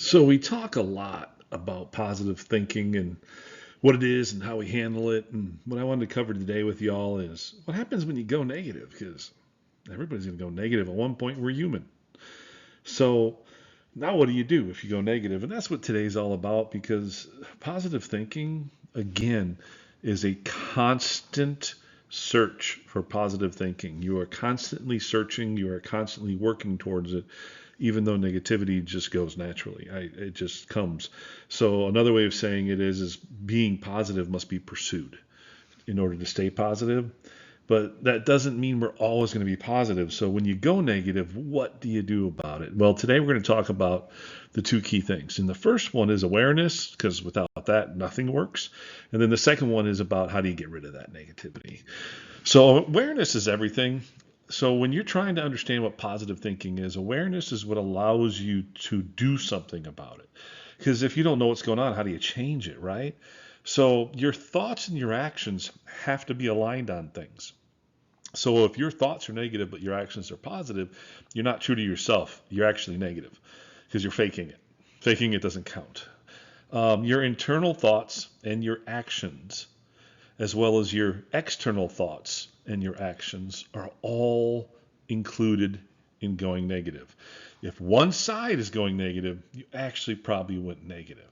So we talk a lot about positive thinking and what it is and how we handle it. And what I wanted to cover today with y'all is what happens when you go negative, because everybody's going to go negative at one point. We're human. So now what do you do if you go negative? And that's what today's all about, because positive thinking, again, is a constant search for positive thinking. You are constantly searching, you are constantly working towards it, even though negativity just goes naturally. It just comes. So another way of saying it is being positive must be pursued in order to stay positive. But that doesn't mean we're always going to be positive. So when you go negative, what do you do about it? Well, today we're going to talk about the two key things. And the first one is awareness, because without that, nothing works. And then the second one is about how do you get rid of that negativity. So awareness is everything. So when you're trying to understand what positive thinking is, awareness is what allows you to do something about it. Because if you don't know what's going on, how do you change it, right? So your thoughts and your actions have to be aligned on things. So if your thoughts are negative but your actions are positive, you're not true to yourself. You're actually negative because you're faking it. Faking it doesn't count. Your internal thoughts and your actions, as well as your external thoughts and your actions, are all included in going negative. If one side is going negative, you actually probably went negative.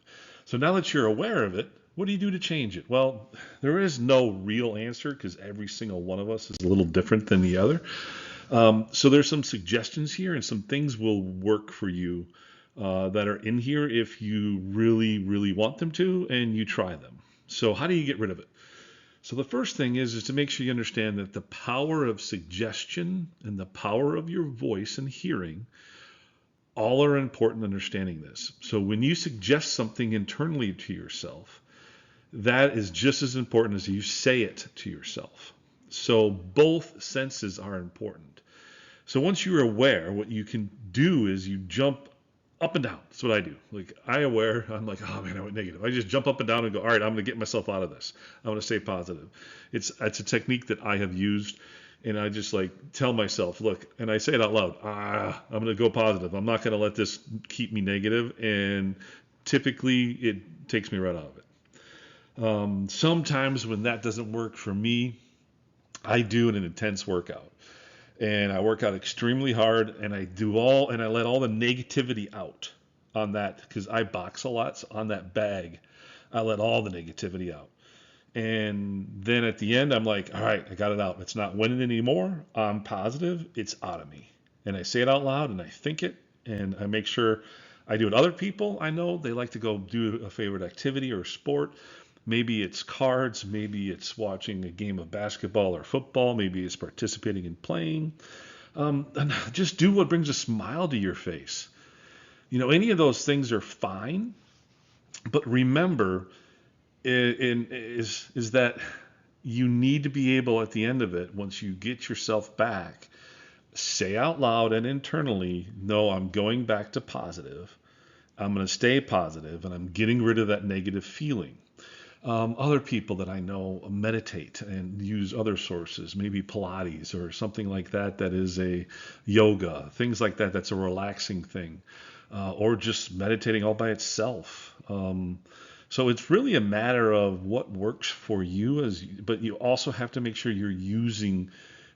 So now that you're aware of it, what do you do to change it? Well, there is no real answer because every single one of us is a little different than the other. So there's some suggestions here, and some things will work for you that are in here if you really, really want them to, and you try them. So how do you get rid of it? So the first thing is to make sure you understand that the power of suggestion and the power of your voice and hearing all are important in understanding this. So when you suggest something internally to yourself, that is just as important as you say it to yourself. So both senses are important. So once you're aware, what you can do is you jump up and down. That's what I do. Like I'm like, oh man, I went negative. I just jump up and down and go, all right, I'm going to get myself out of this. I'm going to stay positive. It's a technique that I have used, and I just like tell myself, look, and I say it out loud. I'm going to go positive. I'm not going to let this keep me negative, and typically it takes me right out of it. Sometimes when that doesn't work for me, I do an intense workout, and I work out extremely hard, and I let all the negativity out on that because I box a lot. So on that bag, I let all the negativity out. And then at the end, I'm like, all right, I got it out. It's not winning anymore. I'm positive. It's out of me. And I say it out loud and I think it, and I make sure I do it. Other people I know, they like to go do a favorite activity or sport. Maybe it's cards, maybe it's watching a game of basketball or football, maybe it's participating in playing. And just do what brings a smile to your face. Any of those things are fine, but remember, is that you need to be able at the end of it, once you get yourself back, say out loud and internally, no, I'm going back to positive. I'm going to stay positive, and I'm getting rid of that negative feeling. Other people that I know meditate and use other sources, maybe Pilates or something like that, that is a yoga, things like that, that's a relaxing thing, or just meditating all by itself. So it's really a matter of what works for you, but you also have to make sure you're using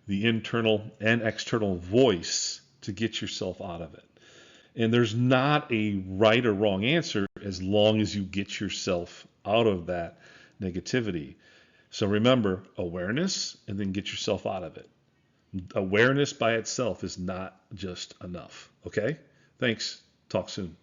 the internal and external voice to get yourself out of it. And there's not a right or wrong answer as long as you get yourself out of that negativity. So remember, awareness, and then get yourself out of it. Awareness by itself is not just enough. Okay? Thanks. Talk soon.